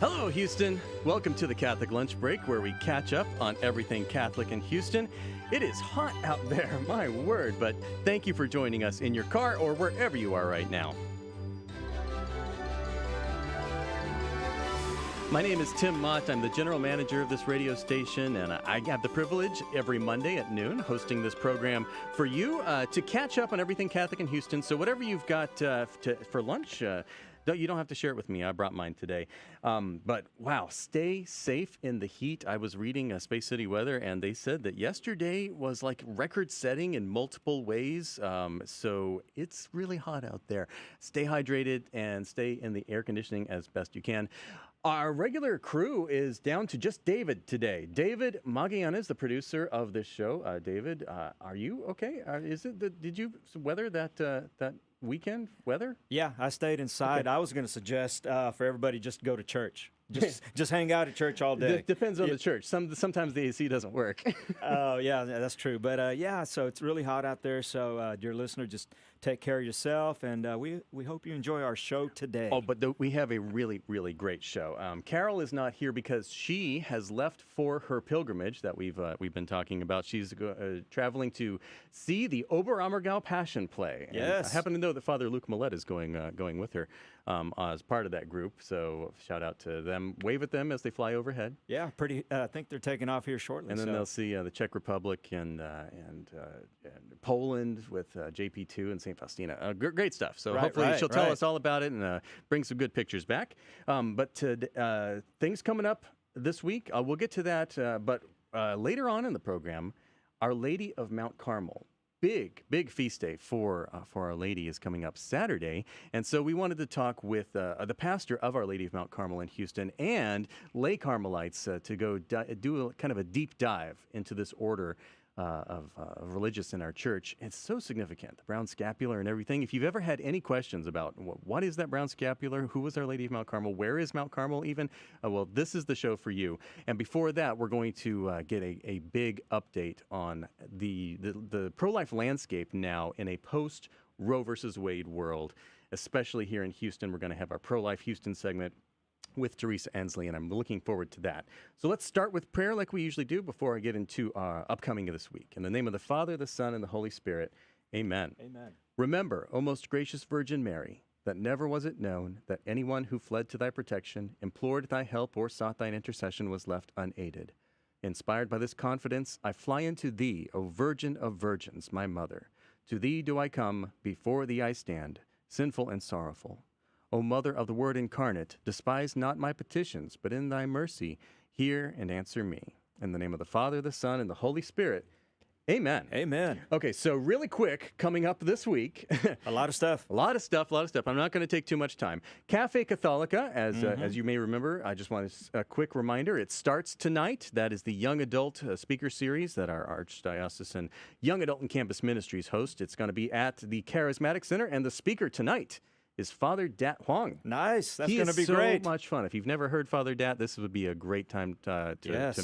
Hello, Houston. Welcome to the Catholic Lunch Break, where we catch up on everything Catholic in Houston. It is hot out there, my word, but thank you for joining us in your car or wherever you are right now. My name is Tim Mott. I'm the general manager of this radio station, and I have the privilege every Monday at noon hosting this program for you to catch up on everything Catholic in Houston. So whatever you've got for lunch, you don't have to share it with me. I brought mine today. But wow, stay safe in the heat. I was reading Space City Weather, and they said that yesterday was like record-setting in multiple ways. So it's really hot out there. Stay hydrated and stay in the air conditioning as best you can. Our regular crew is down to just David today. David Magallanes, the producer of this show. David, are you okay? Did you weather that weekend weather? Yeah, I stayed inside. Okay. I was going to suggest for everybody just go to church. Just hang out at church all day. Depends on the church. Sometimes the AC doesn't work. Oh, yeah, that's true. But, so it's really hot out there. So, dear listener, just take care of yourself. And we hope you enjoy our show today. Oh, but we have a really, really great show. Carol is not here because she has left for her pilgrimage that we've been talking about. She's traveling to see the Oberammergau Passion Play. And yes. I happen to know that Father Luke Millet is going with her as part of that group. So shout out to them. Wave at them as they fly overhead. Yeah, I think they're taking off here shortly. And then they'll see the Czech Republic and Poland with JP2 and St. Faustina. Great stuff. So hopefully she'll tell us all about it and bring some good pictures back. But things coming up this week, we'll get to that. But later on in the program, Our Lady of Mount Carmel. Big feast day for Our Lady is coming up Saturday. And so we wanted to talk with the pastor of Our Lady of Mount Carmel in Houston and lay Carmelites to go do kind of a deep dive into this order of religious in our church. It's so significant, the brown scapular and everything. If you've ever had any questions about what is that brown scapular, who was Our Lady of Mount Carmel, where is Mount Carmel even, well, this is the show for you. And before that, we're going to get a big update on the pro-life landscape now in a post-Roe versus Wade world, especially here in Houston. We're going to have our Pro-Life Houston segment with Teresa Ansley, and I'm looking forward to that. So let's start with prayer like we usually do before I get into our upcoming of this week. In the name of the Father, the Son, and the Holy Spirit, amen. Amen. Remember, O most gracious Virgin Mary, that never was it known that anyone who fled to thy protection, implored thy help, or sought thine intercession was left unaided. Inspired by this confidence, I fly into thee, O Virgin of Virgins, my mother. To thee do I come, before thee I stand, sinful and sorrowful. O Mother of the Word incarnate, despise not my petitions, but in thy mercy hear and answer me. In the name of the Father, the Son, and the Holy Spirit, amen. Amen. Okay, so really quick, coming up this week. A lot of stuff. A lot of stuff. I'm not going to take too much time. Cafe Catholica, as you may remember, I just want a quick reminder, it starts tonight. That is the Young Adult Speaker Series that our Archdiocesan Young Adult and Campus Ministries host. It's going to be at the Charismatic Center, and the speaker tonight is Father Dat Huang. Nice. That's going to be great. He is so much fun. If you've never heard Father Dat, this would be a great time to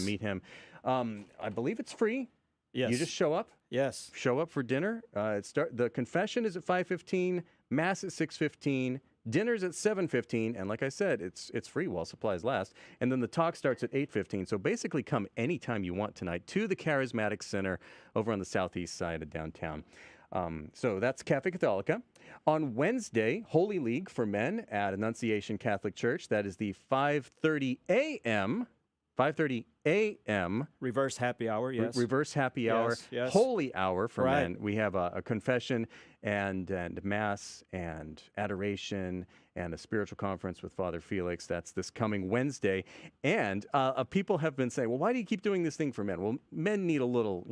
meet him. I believe it's free. Yes. You just show up. Yes. Show up for dinner. The confession is at 5:15, Mass at 6:15, dinner's at 7:15, and like I said, it's free while supplies last. And then the talk starts at 8:15. So basically come anytime you want tonight to the Charismatic Center over on the southeast side of downtown. So that's Cafe Catholica. On Wednesday, Holy League for Men at Annunciation Catholic Church. That is the 5:30 a.m. Reverse happy hour, yes. Reverse happy hour. Yes. Holy hour for men. We have a confession and Mass and adoration and a spiritual conference with Father Felix. That's this coming Wednesday. And people have been saying, well, why do you keep doing this thing for men? Well, men need a little,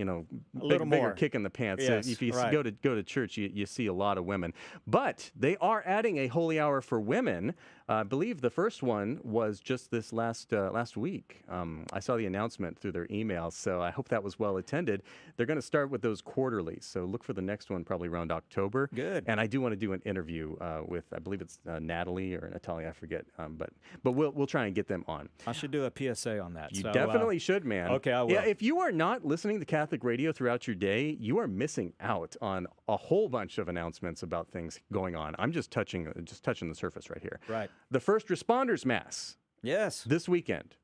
bigger kick in the pants. Yes, if you go to church, you see a lot of women. But they are adding a holy hour for women. I believe the first one was just this last week. I saw the announcement through their emails, so I hope that was well attended. They're going to start with those quarterly, so look for the next one probably around October. Good. And I do want to do an interview with, I believe it's Natalie or Natalia, I forget. But we'll try and get them on. I should do a PSA on that. You definitely should, man. Okay, I will. Yeah, if you are not listening to Catholic radio throughout your day, you are missing out on a whole bunch of announcements about things going on. I'm just touching the surface right here. Right. The First Responders Mass Yes. This weekend.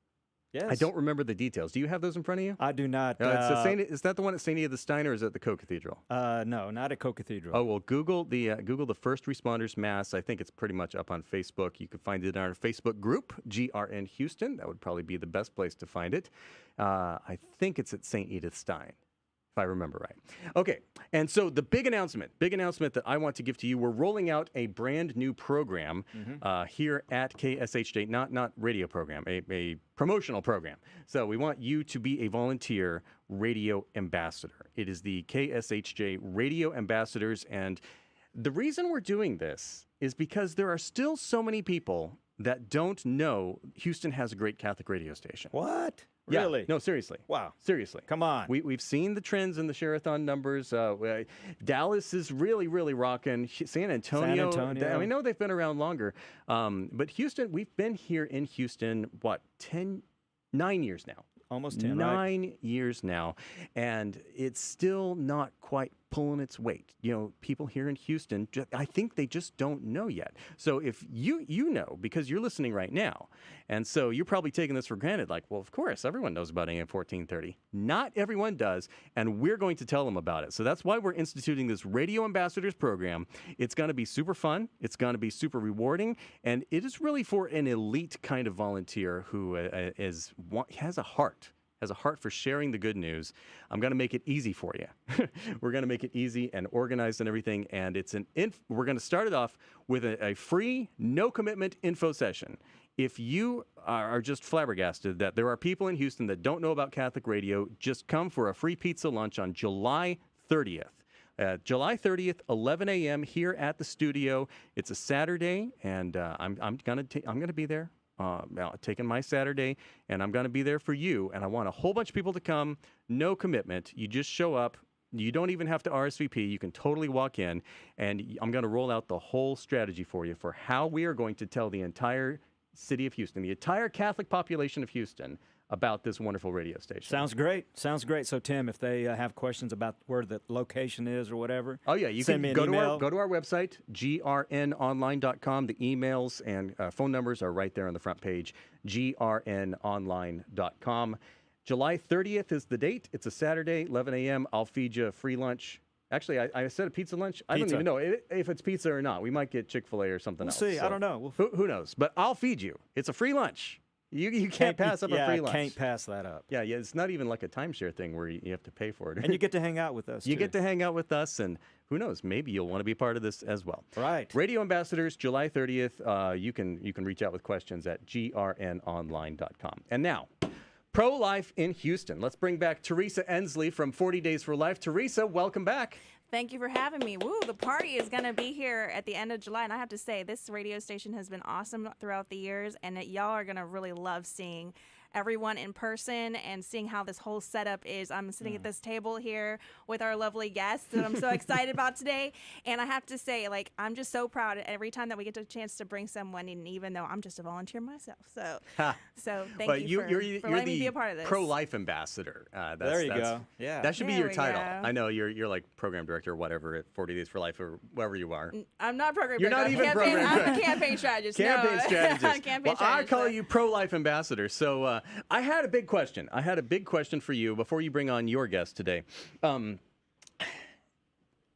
Yes. I don't remember the details. Do you have those in front of you? I do not. Is that the one at St. Edith Stein, or is it the Co-Cathedral? No, not at Co-Cathedral. Oh, well, Google the First Responders Mass. I think it's pretty much up on Facebook. You can find it in our Facebook group, GRN Houston. That would probably be the best place to find it. I think it's at St. Edith Stein, if I remember right. Okay, and so the big announcement that I want to give to you, we're rolling out a brand new program here at KSHJ, not radio program, a promotional program. So we want you to be a volunteer radio ambassador. It is the KSHJ Radio Ambassadors, and the reason we're doing this is because there are still so many people that don't know Houston has a great Catholic radio station. What? Yeah. Really? No, seriously. Wow. Seriously. Come on. We've seen the trends in the Sherathon numbers. Dallas is really, really rocking. San Antonio. I know they've been around longer. But Houston, we've been here in Houston, 9 years now. Almost 10, 9 years now. And it's still not quite pulling its weight. You know, people here in Houston, I think they just don't know yet. So if you know, because you're listening right now, and so you're probably taking this for granted, like, well, of course, everyone knows about AM 1430. Not everyone does, and we're going to tell them about it. So that's why we're instituting this Radio Ambassadors program. It's going to be super fun. It's going to be super rewarding, and it is really for an elite kind of volunteer who has a heart for sharing the good news. I'm going to make it easy for you. We're going to make it easy and organized and everything. And we're going to start it off with a free, no commitment info session. If you are just flabbergasted that there are people in Houston that don't know about Catholic radio, just come for a free pizza lunch on July 30th. July 30th, 11 a.m. here at the studio. It's a Saturday, and I'm gonna be there. Taking my Saturday, and I'm going to be there for you, and I want a whole bunch of people to come. No commitment. You just show up. You don't even have to RSVP. You can totally walk in, and I'm going to roll out the whole strategy for you for how we are going to tell the entire city of Houston, the entire Catholic population of Houston, about this wonderful radio station. Sounds great. So, Tim, if they have questions about where the location is or whatever, you can go to our website, grnonline.com. The emails and phone numbers are right there on the front page, grnonline.com. July 30th is the date. It's a Saturday, 11 a.m. I'll feed you a free lunch. Actually, I said a pizza lunch. I don't even know if it's pizza or not. We might get Chick-fil-A or something else. We'll see. So I don't know. Who knows? But I'll feed you. It's a free lunch. You can't pass up a free lunch. Can't pass that up. Yeah, it's not even like a timeshare thing where you have to pay for it. And you get to hang out with us, You get to hang out with us, and who knows, maybe you'll want to be part of this as well. Right. Radio Ambassadors, July 30th. You can reach out with questions at grnonline.com. And now, pro-life in Houston. Let's bring back Teresa Ensley from 40 Days for Life. Teresa, welcome back. Thank you for having me. Woo, the party is going to be here at the end of July. And I have to say, this radio station has been awesome throughout the years. And y'all are going to really love seeing everyone in person and seeing how this whole setup is. I'm sitting at this table here with our lovely guests that I'm so excited about today. And I have to say, I'm just so proud every time that we get a chance to bring someone in, even though I'm just a volunteer myself. So thank you for letting me be a part of this. Pro-life ambassador. There you go. Yeah. That should be your title. I know you're like program director or whatever at 40 Days for Life or wherever you are. I'm not program director. You're not even program director. I'm a campaign strategist. Campaign strategist. Campaign strategist. I call you pro-life ambassador. So I had a big question. For you before you bring on your guest today. Roe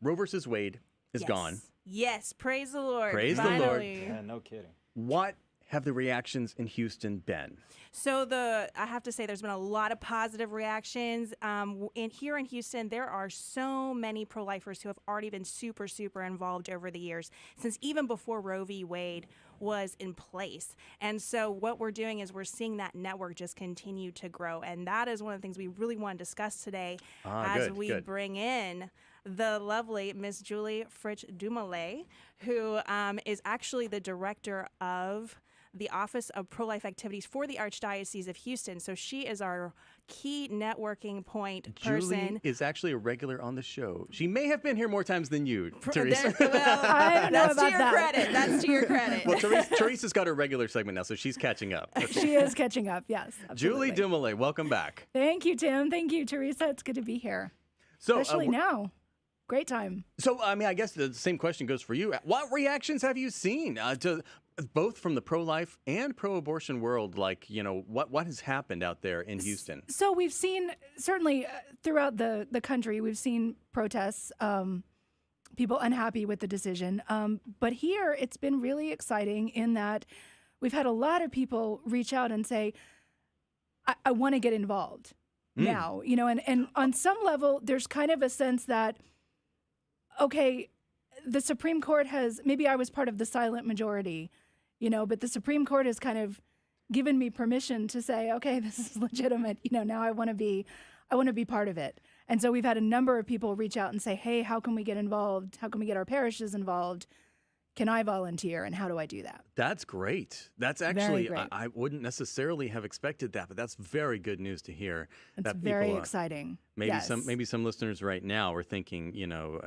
versus Wade is gone. Yes, praise the Lord. Praise the Lord. Yeah, no kidding. What have the reactions in Houston been? So I have to say there's been a lot of positive reactions. Here in Houston, there are so many pro-lifers who have already been super, super involved over the years, since even before Roe v. Wade was in place. And so what we're doing is we're seeing that network just continue to grow. And that is one of the things we really want to discuss today as we bring in the lovely Miss Julie Fritz Dumalet, who is actually the director of the Office of Pro-Life Activities for the Archdiocese of Houston. So she is our key networking point person. Julie is actually a regular on the show. She may have been here more times than you, Teresa. I don't know that's about to your that. credit. That's to your credit. Well, Teresa's got her regular segment now, so she's catching up. She is catching up, yes. Absolutely. Julie Dumalet, welcome back. Thank you, Tim. Thank you, Teresa. It's good to be here. So, especially now. Great time. So, I guess the same question goes for you. What reactions have you seen to both from the pro-life and pro-abortion world, like, you know, what has happened out there in Houston? So we've seen, certainly throughout the country, we've seen protests, people unhappy with the decision. But here it's been really exciting in that we've had a lot of people reach out and say, I want to get involved now, you know, and on some level, there's kind of a sense that, okay, the Supreme Court has, maybe I was part of the silent majority, you know, but the Supreme Court has kind of given me permission to say, okay, this is legitimate. You know, now I want to be part of it. And so we've had a number of people reach out and say, hey, how can we get involved? How can we get our parishes involved? Can I volunteer? And how do I do that? That's great. That's actually, I wouldn't necessarily have expected that, but that's very good news to hear. It's that very people, exciting. Maybe yes. some listeners right now are thinking, you know,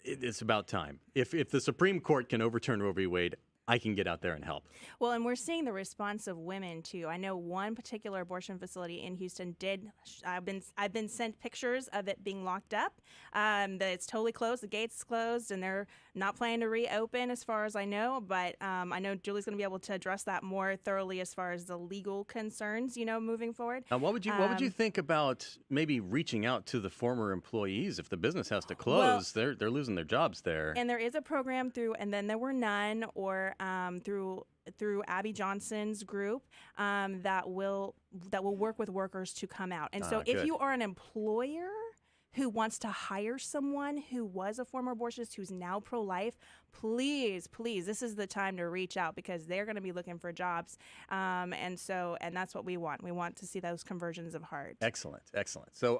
it's about time. If the Supreme Court can overturn Roe v. Wade, I can get out there and help. Well, and we're seeing the response of women too. I know one particular abortion facility in Houston did. I've been sent pictures of it being locked up. That it's totally closed. The gate's closed, and they're not planning to reopen, as far as I know. But I know Julie's going to be able to address that more thoroughly as far as the legal concerns, you know, moving forward. What would you think about maybe reaching out to the former employees if the business has to close? Well, they're losing their jobs there. And there is a program through, and then there were none, or through Abby Johnson's group that will work with workers to come out. And so if you are an employer who wants to hire someone who was a former abortionist who's now pro-life, please, this is the time to reach out, because they're going to be looking for jobs. And that's what we want. We want to see those conversions of heart. Excellent. So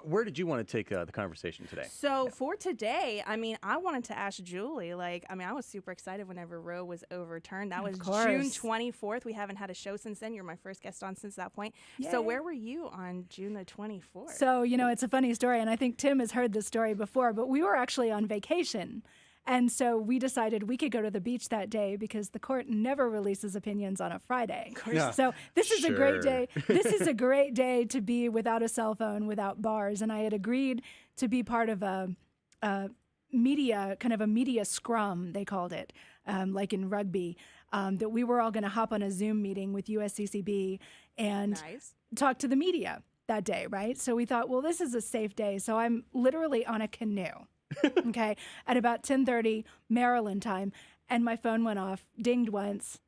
where did you want to take the conversation today? So for today, I mean, I wanted to ask Julie, I was super excited whenever Roe was overturned. That was June 24th. We haven't had a show since then. You're my first guest on since that point. Yay. So where were you on June the 24th? So, you know, it's a funny story, and I think Tim has heard this story before, but we were actually on vacation. And so we decided we could go to the beach that day because the court never releases opinions on a Friday. Yeah. So this is a great day. This is a great day to be without a cell phone, without bars. And I had agreed to be part of a media scrum, they called it, like in rugby, that we were all going to hop on a Zoom meeting with USCCB and talk to the media that day, right? So we thought, well, this is a safe day. So I'm literally on a canoe. Okay, at about 10:30 Maryland time, and my phone went off, dinged once,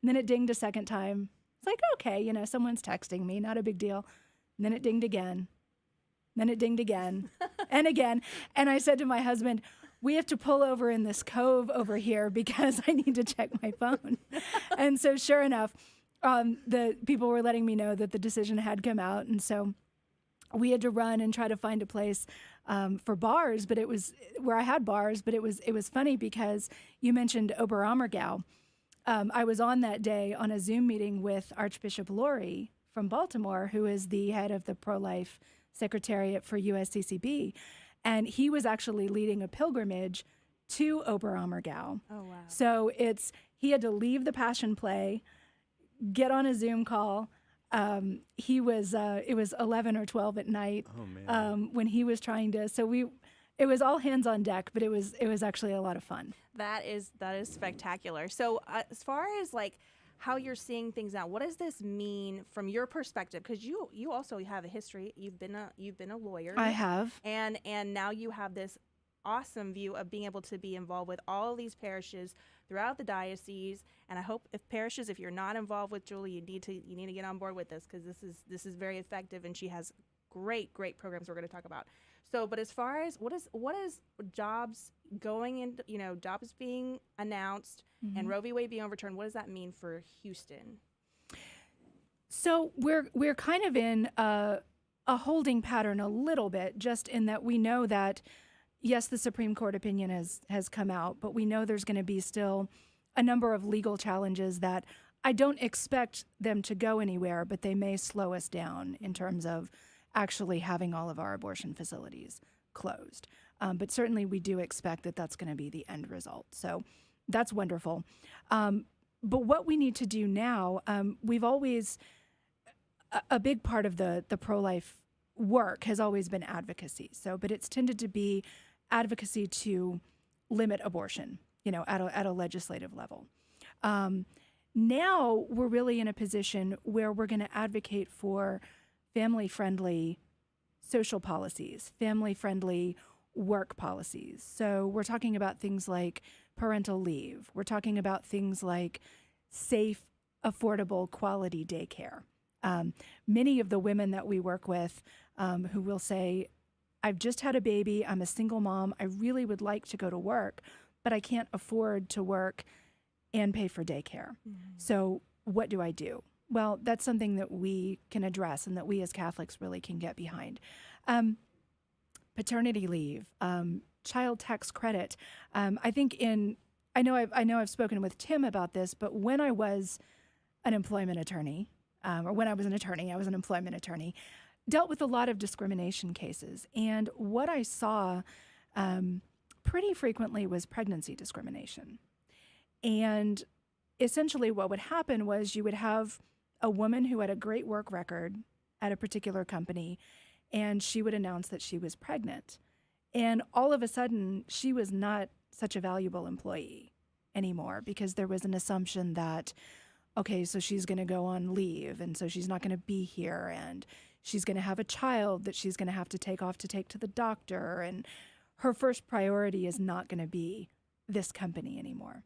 and then it dinged a second time. It's like, okay, you know, someone's texting me, not a big deal. And then it dinged again, then it dinged again, and again. And I said to my husband, we have to pull over in this cove over here because I need to check my phone. And so sure enough, the people were letting me know that the decision had come out, and so we had to run and try to find a place for bars, but it was where I had bars. But it was funny because you mentioned Oberammergau. I was on that day on a Zoom meeting with Archbishop Laurie from Baltimore, who is the head of the pro-life secretariat for USCCB, and he was actually leading a pilgrimage to Oberammergau. Oh wow! So he had to leave the Passion Play, get on a Zoom call. It was 11 or 12 at night when he was trying to, it was all hands on deck, but it was actually a lot of fun. That is spectacular. So as far as like how you're seeing things now, what does this mean from your perspective? Because you also have a history. You've been a lawyer. I have. And now you have this awesome view of being able to be involved with all of these parishes throughout the diocese. And I hope if you're not involved with Julie, you need to get on board with this, because this is very effective, and she has great programs we're going to talk about. So, but as far as what is jobs going in, you know, jobs being announced and Roe v. Wade being overturned, what does that mean for Houston? So we're kind of in a holding pattern a little bit, just in that we know that yes, the Supreme Court opinion has come out, but we know there's going to be still a number of legal challenges that I don't expect them to go anywhere, but they may slow us down in terms of actually having all of our abortion facilities closed. But certainly we do expect that that's going to be the end result. So that's wonderful. But what we need to do now, we've always, a big part of the pro-life work has always been advocacy. But it's tended to be advocacy to limit abortion, you know, at a legislative level. Now we're really in a position where we're going to advocate for family-friendly social policies, family-friendly work policies. So we're talking about things like parental leave. We're talking about things like safe, affordable, quality daycare. Many of the women that we work with who will say, I've just had a baby, I'm a single mom, I really would like to go to work, but I can't afford to work and pay for daycare. So what do I do? Well, that's something that we can address and that we as Catholics really can get behind. Paternity leave, child tax credit. I think I know I've spoken with Tim about this, but when I was an employment attorney, or when I was an attorney, I was an employment attorney, dealt with a lot of discrimination cases. And what I saw pretty frequently was pregnancy discrimination. And essentially what would happen was you would have a woman who had a great work record at a particular company, and she would announce that she was pregnant. And all of a sudden, she was not such a valuable employee anymore because there was an assumption that, okay, so she's going to go on leave, and so she's not going to be here, and she's going to have a child that she's going to have to take off to take to the doctor, and her first priority is not going to be this company anymore.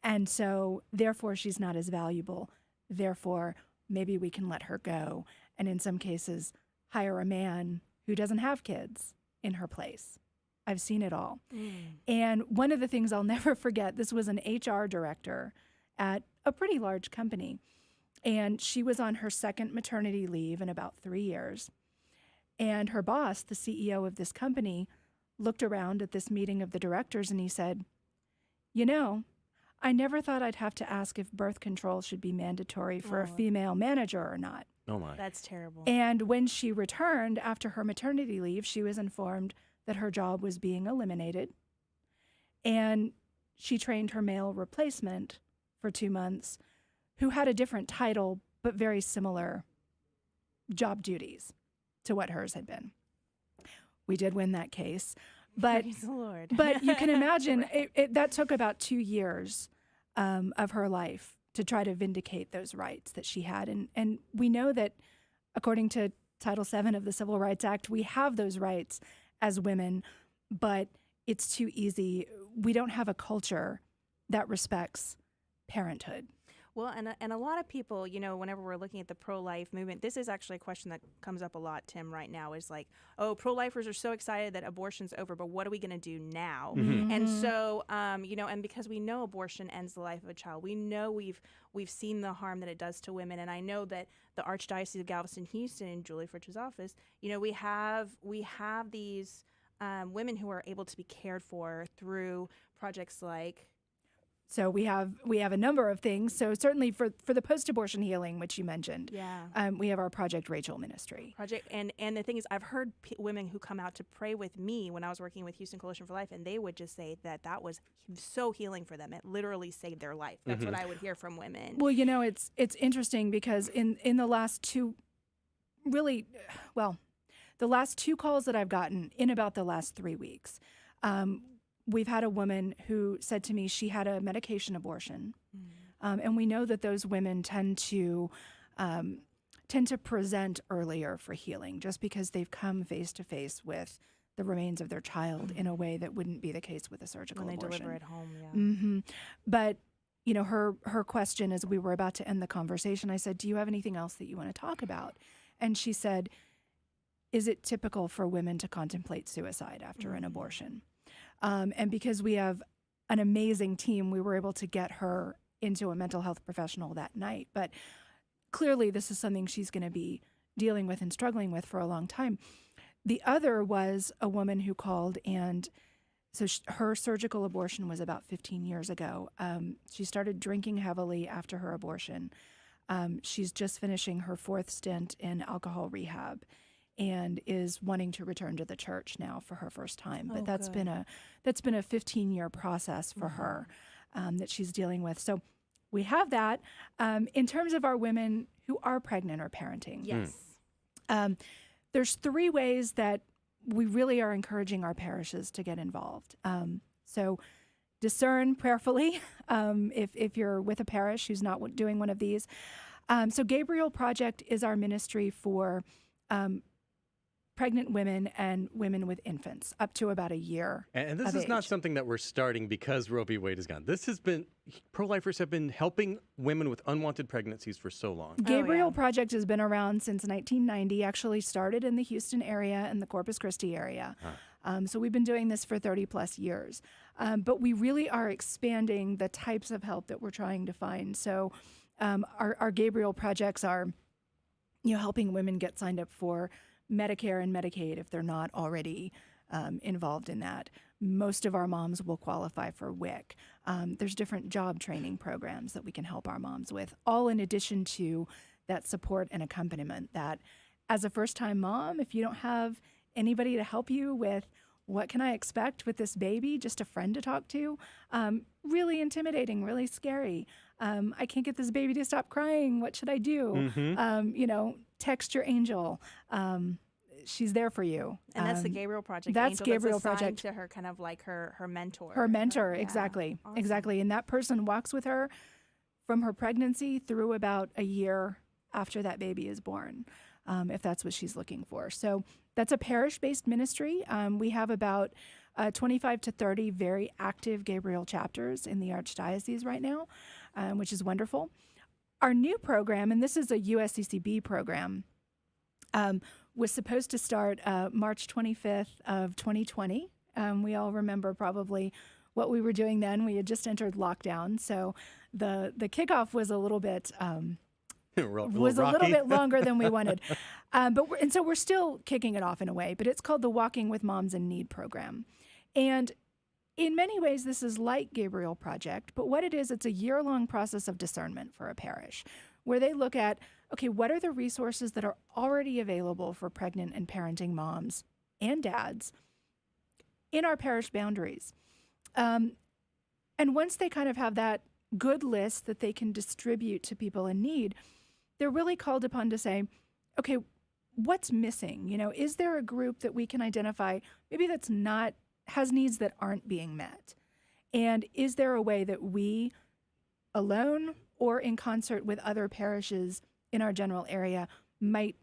And so, therefore, she's not as valuable. Therefore, maybe we can let her go, and in some cases, hire a man who doesn't have kids in her place. I've seen it all. And one of the things I'll never forget, this was an HR director at a pretty large company, and she was on her second maternity leave in about 3 years. And her boss, the CEO of this company, looked around at this meeting of the directors and he said, you know, I never thought I'd have to ask if birth control should be mandatory for a female manager or not. Oh my. That's terrible. And when she returned after her maternity leave, she was informed that her job was being eliminated. And she trained her male replacement for 2 months, who had a different title, but very similar job duties to what hers had been. We did win that case. But, praise the Lord. But you can imagine that took about 2 years of her life to try to vindicate those rights that she had. And we know that according to Title VII of the Civil Rights Act, we have those rights as women, but it's too easy. We don't have a culture that respects parenthood. Well, and a lot of people, you know, whenever we're looking at the pro-life movement, this is actually a question that comes up a lot, Tim, right now, is like, oh, pro-lifers are so excited that abortion's over, but what are we going to do now? And so, you know, and because we know abortion ends the life of a child, we know we've seen the harm that it does to women, and I know that the Archdiocese of Galveston, Houston, in Julie Fritz's office, you know, we have these women who are able to be cared for through projects like. So we have a number of things. So certainly for the post-abortion healing, which you mentioned, we have our Project Rachel ministry. And the thing is, I've heard women who come out to pray with me when I was working with Houston Coalition for Life, and they would just say that was so healing for them. It literally saved their life. That's what I would hear from women. Well, you know, it's interesting because in the last two, really, well, the last 2 calls that I've gotten in about the last 3 weeks, we've had a woman who said to me she had a medication abortion. And we know that those women tend to present earlier for healing just because they've come face to face with the remains of their child in a way that wouldn't be the case with a surgical abortion. When they deliver at home, But, you know, her question as we were about to end the conversation, I said, do you have anything else that you want to talk about? And she said, is it typical for women to contemplate suicide after an abortion? And because we have an amazing team, we were able to get her into a mental health professional that night. But clearly this is something she's going to be dealing with and struggling with for a long time. The other was a woman who called, and so her surgical abortion was about 15 years ago. She started drinking heavily after her abortion. She's just finishing her 4th stint in alcohol rehab and is wanting to return to the church now for her first time. But that's been a 15-year process for her that she's dealing with. So we have that. In terms of our women who are pregnant or parenting, yes, there's 3 ways that we really are encouraging our parishes to get involved. So discern prayerfully if you're with a parish who's not doing one of these. So Gabriel Project is our ministry for pregnant women and women with infants up to about a year. And this is not something that we're starting because Roe v. Wade is gone. This has been, pro-lifers have been helping women with unwanted pregnancies for so long. Gabriel Project has been around since 1990, actually started in the Houston area and the Corpus Christi area. So we've been doing this for 30 plus years. But we really are expanding the types of help that we're trying to find. So our Gabriel projects are, helping women get signed up for Medicare and Medicaid if they're not already involved in that. Most of our moms will qualify for WIC. There's different job training programs that we can help our moms with, all in addition to that support and accompaniment that as a first-time mom, if you don't have anybody to help you with what can I expect with this baby, just a friend to talk to, really intimidating, really scary. I can't get this baby to stop crying. What should I do? Text your angel. She's there for you. And that's the Gabriel Project. That's angel Gabriel that's Project. to her, kind of like her mentor. Her mentor, exactly. Awesome. Exactly. And that person walks with her from her pregnancy through about a year after that baby is born, if that's what she's looking for. So that's a parish-based ministry. We have about 25 to 30 very active Gabriel chapters in the Archdiocese right now, which is wonderful. Our new program, and this is a USCCB program, was supposed to start March 25th of 2020. We all remember probably what we were doing then. We had just entered lockdown, so the kickoff was a little bit a little bit longer than we wanted. So we're still kicking it off in a way, but it's called the Walking with Moms in Need program. And in many ways, this is like Gabriel Project, but what it is, it's a year-long process of discernment for a parish where they look at, okay, what are the resources that are already available for pregnant and parenting moms and dads in our parish boundaries? And once they kind of have that good list that they can distribute to people in need, they're really called upon to say, okay, what's missing? Is there a group that we can identify maybe that's not, has needs that aren't being met? And is there a way that we alone or in concert with other parishes in our general area might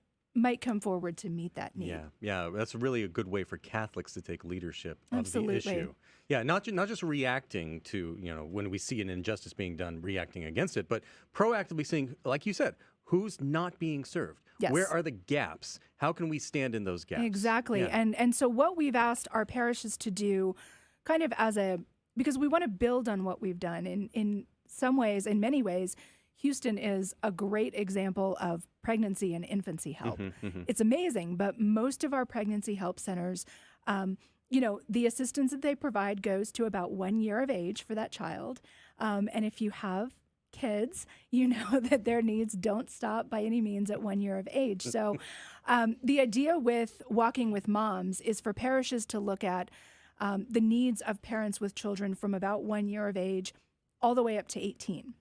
come forward to meet that need? Yeah, that's really a good way for Catholics to take leadership of the Absolutely. issue. Yeah, not just reacting to, when we see an injustice being done, reacting against it, but proactively saying, like you said, who's not being served? Yes. Where are the gaps? How can we stand in those gaps? Exactly. Yeah. And so what we've asked our parishes to do kind of because we want to build on what we've done in some ways, in many ways, Houston is a great example of pregnancy and infancy help. It's amazing, but most of our pregnancy help centers, the assistance that they provide goes to about 1 year of age for that child. And if you have kids, you know that their needs don't stop by any means at 1 year of age. So the idea with Walking with Moms is for parishes to look at the needs of parents with children from about 1 year of age all the way up to 18.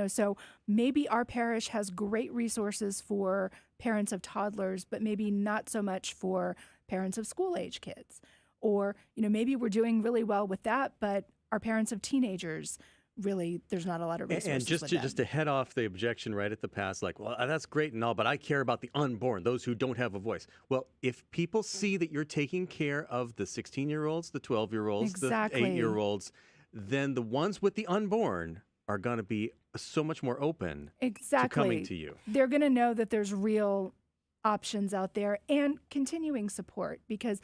So maybe our parish has great resources for parents of toddlers, but maybe not so much for parents of school-age kids. Or, maybe we're doing really well with that, but our parents of teenagers, really, there's not a lot of resources. And just to head off the objection right at the pass, like, well, that's great and all, but I care about the unborn, those who don't have a voice. Well, if people see that you're taking care of the 16-year-olds, the 12-year-olds, exactly. the 8-year-olds, then the ones with the unborn are going to be so much more open to coming to you. They're going to know that there's real options out there and continuing support because,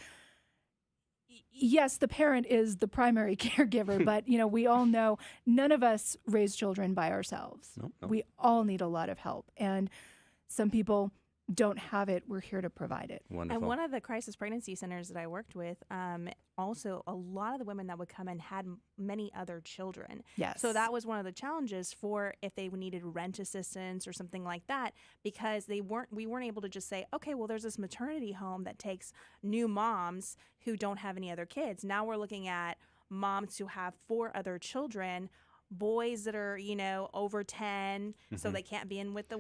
yes, the parent is the primary caregiver, but, we all know none of us raise children by ourselves. Nope. We all need a lot of help. And some people don't have it. We're here to provide it. Wonderful. And one of the crisis pregnancy centers that I worked with, also a lot of the women that would come in had many other children. Yes. So that was one of the challenges for if they needed rent assistance or something like that, because we weren't able to just say, okay, well, there's this maternity home that takes new moms who don't have any other kids. Now we're looking at moms who have 4 other children, boys that are, over 10, so they can't be in with the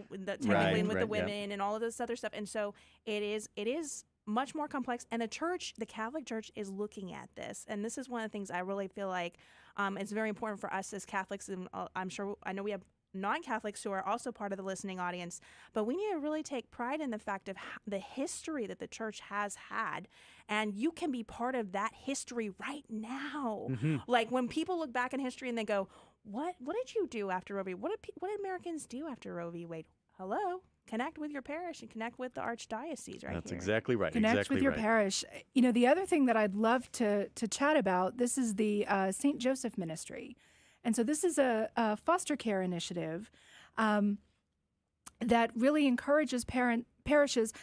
women and all of this other stuff. And so it is much more complex. And the Catholic Church is looking at this. And this is one of the things I really feel like It's very important for us as Catholics, and I know we have non-Catholics who are also part of the listening audience, but we need to really take pride in the fact of the history that the church has had, and you can be part of that history right now. Like when people look back in history and they go, what did you do after Roe v. What did Americans do after Roe v. Wade? Hello? Connect with your parish and connect with the archdiocese right That's here. exactly right. Connect with your parish. You know, the other thing that I'd love to chat about, this is the St. Joseph Ministry. And so this is a foster care initiative that really encourages parishes.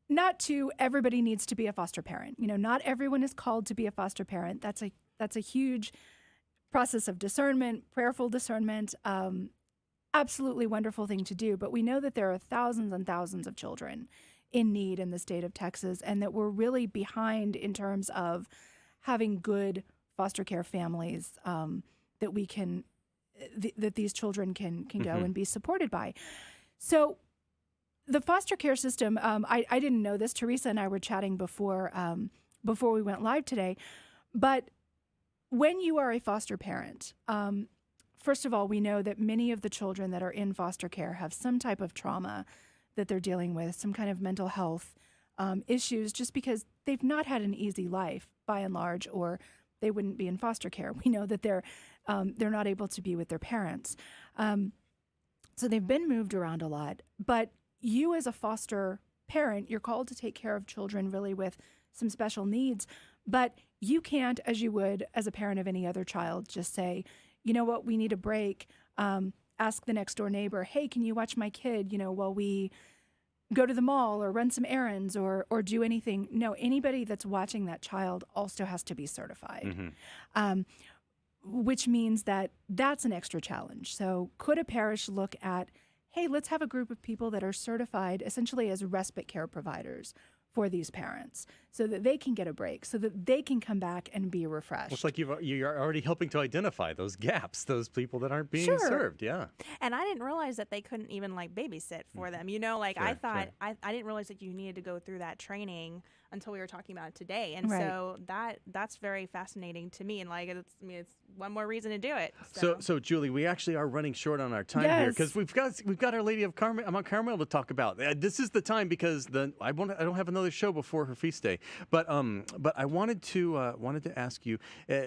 Not to everybody needs to be a foster parent. You know, not everyone is called to be a foster parent. That's a huge process of discernment, prayerful discernment. Absolutely wonderful thing to do. But we know that there are thousands and thousands of children in need in the state of Texas, and that we're really behind in terms of having good foster care families that we can, that these children can go and be supported by. So the foster care system, I didn't know this. Teresa and I were chatting before we went live today. But when you are a foster parent, first of all, we know that many of the children that are in foster care have some type of trauma that they're dealing with, some kind of mental health issues, just because they've not had an easy life by and large, or they wouldn't be in foster care. We know that they're not able to be with their parents. So they've been moved around a lot. But you as a foster parent, you're called to take care of children really with some special needs. But you can't, as you would as a parent of any other child, just say, you know what, we need a break. Ask the next door neighbor, hey, can you watch my kid, while we go to the mall or run some errands or do anything. No, anybody that's watching that child also has to be certified, which means that that's an extra challenge. So could a parish look at, hey, let's have a group of people that are certified essentially as respite care providers for these parents so that they can get a break, so that they can come back and be refreshed. It's like you're already helping to identify those gaps, those people that aren't being served. Yeah. And I didn't realize that they couldn't even babysit for them. I thought I didn't realize that you needed to go through that training until we were talking about it today. And so that's very fascinating to me. And it's one more reason to do it. So Julie, we actually are running short on our time here because we've got Our Lady of Mount Carmel to talk about. This is the time because I don't have another show before her feast day. But I wanted to ask you,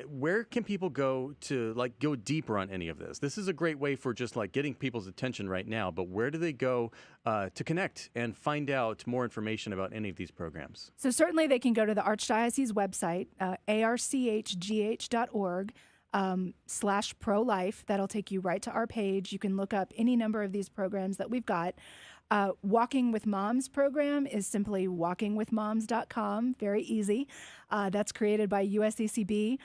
where can people go to go deeper on any of this? This is a great way for just getting people's attention right now. But where do they go to connect and find out more information about any of these programs? So certainly they can go to the Archdiocese website, archgh.org. /pro-life. That'll take you right to our page. You can look up any number of these programs that we've got. Walking with Moms program is simply walkingwithmoms.com. Very easy. That's created by USCCB.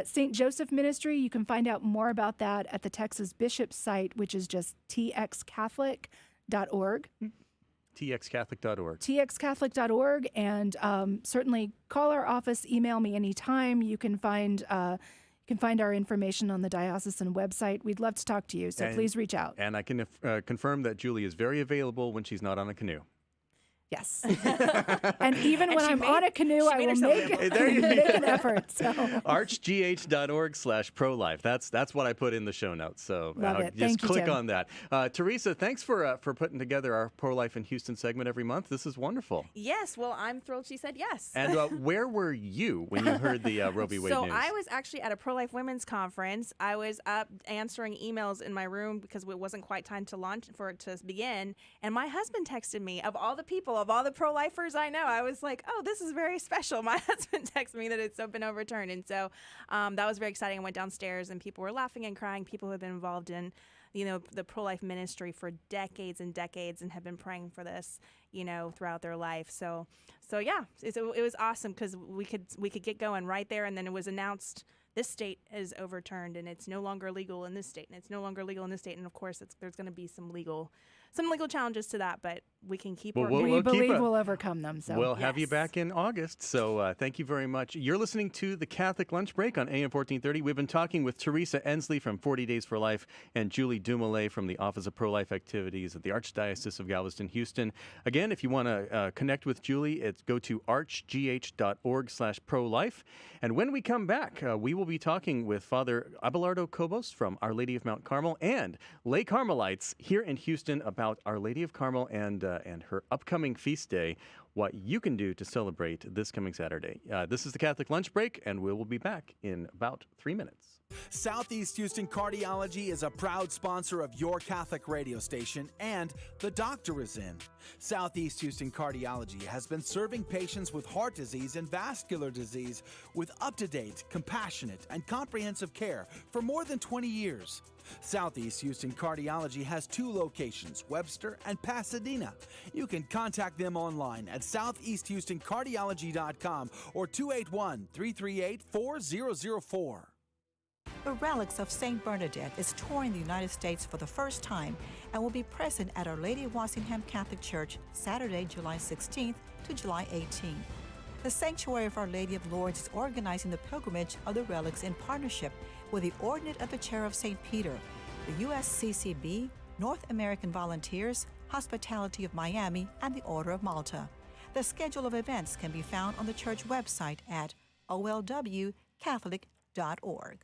St. Joseph Ministry, you can find out more about that at the Texas Bishop's site, which is just txcatholic.org. txcatholic.org. txcatholic.org. And certainly call our office, email me anytime. You can find our information on the diocesan website. We'd love to talk to you, so please reach out. And I can confirm that Julie is very available when she's not on a canoe. Yes. And even when I'm on a canoe, I will make an effort. So. archgh.org/pro-life. That's what I put in the show notes. So just click on that. Teresa, thanks for putting together our Pro-Life in Houston segment every month. This is wonderful. Yes. Well, I'm thrilled she said yes. And where were you when you heard the Roe v. Wade news? So I was actually at a pro-life women's conference. I was up answering emails in my room because it wasn't quite time to launch for it to begin. And my husband texted me, of all the pro-lifers I know, I was like, oh, this is very special. My husband texted me that it's been overturned. And so that was very exciting. I went downstairs and people were laughing and crying. People who have been involved in, the pro-life ministry for decades and decades and have been praying for this, throughout their life. So yeah, it was awesome because we could get going right there. And then it was announced this state is overturned and it's no longer legal in this state, and it's no longer legal in this state. And of course, there's going to be some legal challenges to that, but we can keep working. We believe we'll overcome them. So we'll have you back in August. So thank you very much. You're listening to the Catholic Lunch Break on AM 1430. We've been talking with Teresa Ensley from 40 Days for Life and Julie Dumalet from the Office of Pro-Life Activities at the Archdiocese of Galveston, Houston. Again, if you want to connect with Julie, go to archgh.org/pro-life. And when we come back, we will be be talking with Father Abelardo Cobos from Our Lady of Mount Carmel and lay Carmelites here in Houston about Our Lady of Carmel and her upcoming feast day, what you can do to celebrate this coming Saturday. This is the Catholic Lunch Break, and we will be back in about 3 minutes. Southeast Houston Cardiology is a proud sponsor of your Catholic radio station, and the doctor is in. Southeast Houston Cardiology has been serving patients with heart disease and vascular disease with up-to-date, compassionate, and comprehensive care for more than 20 years. Southeast Houston Cardiology has 2 locations, Webster and Pasadena. You can contact them online at southeasthoustancardiology.com or 281-338-4004. The Relics of St. Bernadette is touring the United States for the first time and will be present at Our Lady of Walsingham Catholic Church Saturday, July 16th to July 18th. The Sanctuary of Our Lady of Lourdes is organizing the pilgrimage of the Relics in partnership with the Ordinate of the Chair of St. Peter, the USCCB, North American Volunteers, Hospitality of Miami, and the Order of Malta. The schedule of events can be found on the church website at olwcatholic.org.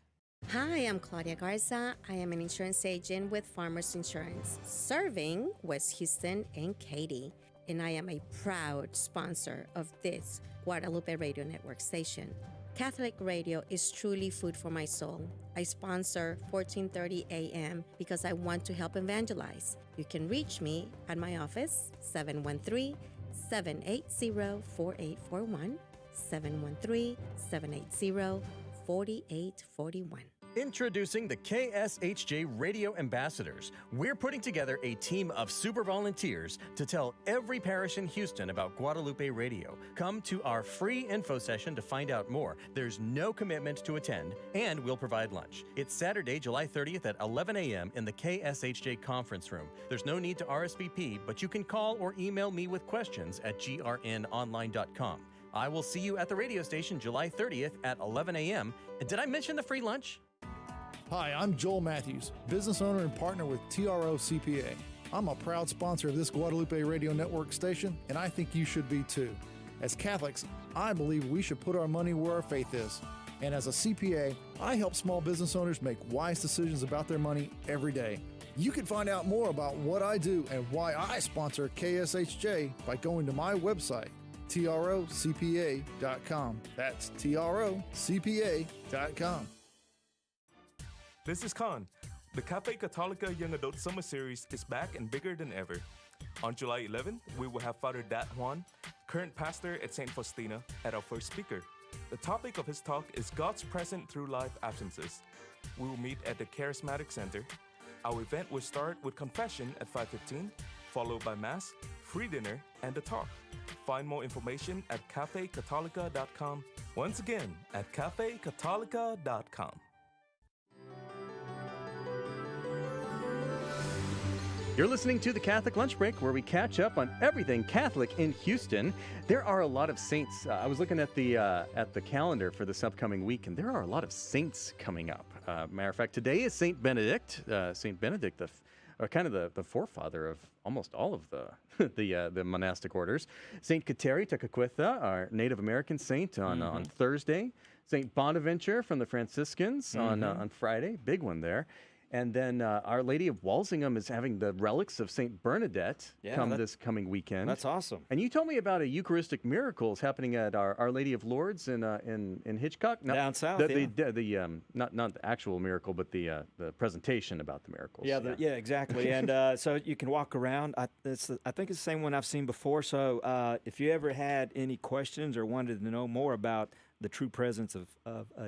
Hi, I'm Claudia Garza. I am an insurance agent with Farmers Insurance, serving West Houston and Katy. And I am a proud sponsor of this Guadalupe Radio Network station. Catholic radio is truly food for my soul. I sponsor 1430 AM because I want to help evangelize. You can reach me at my office, 713-780-4841, 713-780-4841. Introducing the KSHJ Radio Ambassadors. We're putting together a team of super volunteers to tell every parish in Houston about Guadalupe Radio. Come to our free info session to find out more. There's no commitment to attend, and we'll provide lunch. It's Saturday, July 30th at 11 a.m. in the KSHJ conference room. There's no need to RSVP, but you can call or email me with questions at grnonline.com. I will see you at the radio station July 30th at 11 a.m. And did I mention the free lunch? Hi, I'm Joel Matthews, business owner and partner with TRO CPA. I'm a proud sponsor of this Guadalupe Radio Network station, and I think you should be too. As Catholics, I believe we should put our money where our faith is. And as a CPA, I help small business owners make wise decisions about their money every day. You can find out more about what I do and why I sponsor KSHJ by going to my website, trocpa.com. That's trocpa.com. This is Khan. The Cafe Católica Young Adult Summer Series is back and bigger than ever. On July 11th, we will have Father Dat Juan, current pastor at St. Faustina, as our first speaker. The topic of his talk is God's present through life absences. We will meet at the Charismatic Center. Our event will start with confession at 5:15, followed by Mass, free dinner, and a talk. Find more information at cafecatolica.com. Once again, at cafecatolica.com. You're listening to the Catholic Lunch Break, where we catch up on everything Catholic in Houston. There are a lot of saints. I was looking at the calendar for this upcoming week, and there are a lot of saints coming up. Matter of fact, today is Saint Benedict. Saint Benedict, the forefather of almost all of the monastic orders. Saint Kateri Tekakwitha, our Native American saint, on Thursday. Saint Bonaventure from the Franciscans on Friday. Big one there. And then Our Lady of Walsingham is having the Relics of St. Bernadette this coming weekend. That's awesome. And you told me about a Eucharistic miracles happening at Our Lady of Lourdes in Hitchcock. Down south, not the actual miracle, but the presentation about the miracles. Yeah, exactly. And so you can walk around. I think it's the same one I've seen before. So if you ever had any questions or wanted to know more about the true presence of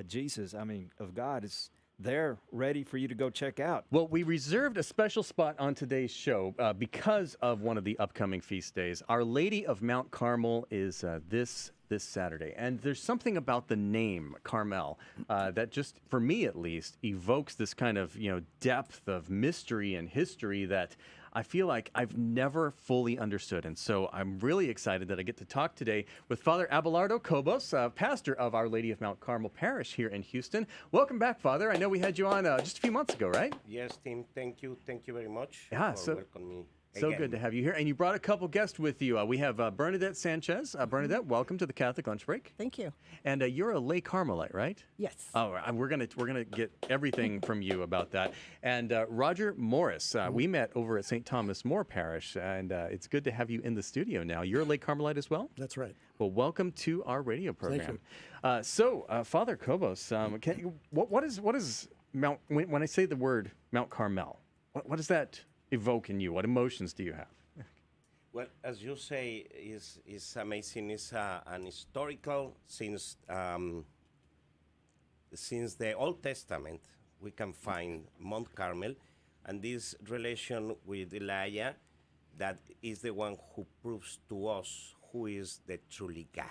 Jesus, of God, it's they're ready for you to go check out. Well, we reserved a special spot on today's show because of one of the upcoming feast days. Our Lady of Mount Carmel is this Saturday. And there's something about the name Carmel that just, for me at least, evokes this kind of, depth of mystery and history that I feel like I've never fully understood. And so I'm really excited that I get to talk today with Father Abelardo Cobos, pastor of Our Lady of Mount Carmel Parish here in Houston. Welcome back, Father. I know we had you on just a few months ago, right? Yes, Tim. Thank you. Thank you very much for welcoming me So good to have you here. And you brought a couple guests with you. We have Bernadette Sanchez. Bernadette, welcome to the Catholic Lunch Break. Thank you. And you're a lay Carmelite, right? Yes. Oh, we're gonna get everything from you about that. And Roger Morris, we met over at St. Thomas More Parish, and it's good to have you in the studio now. You're a lay Carmelite as well? That's right. Well, welcome to our radio program. Thank you. Father Cobos, what is Mount? When I say the word Mount Carmel, what does that evoke in you? What emotions do you have? Well, as you say, is amazing. It's an historical since the Old Testament. We can find Mount Carmel, and this relation with Elijah, that is the one who proves to us who is the truly God.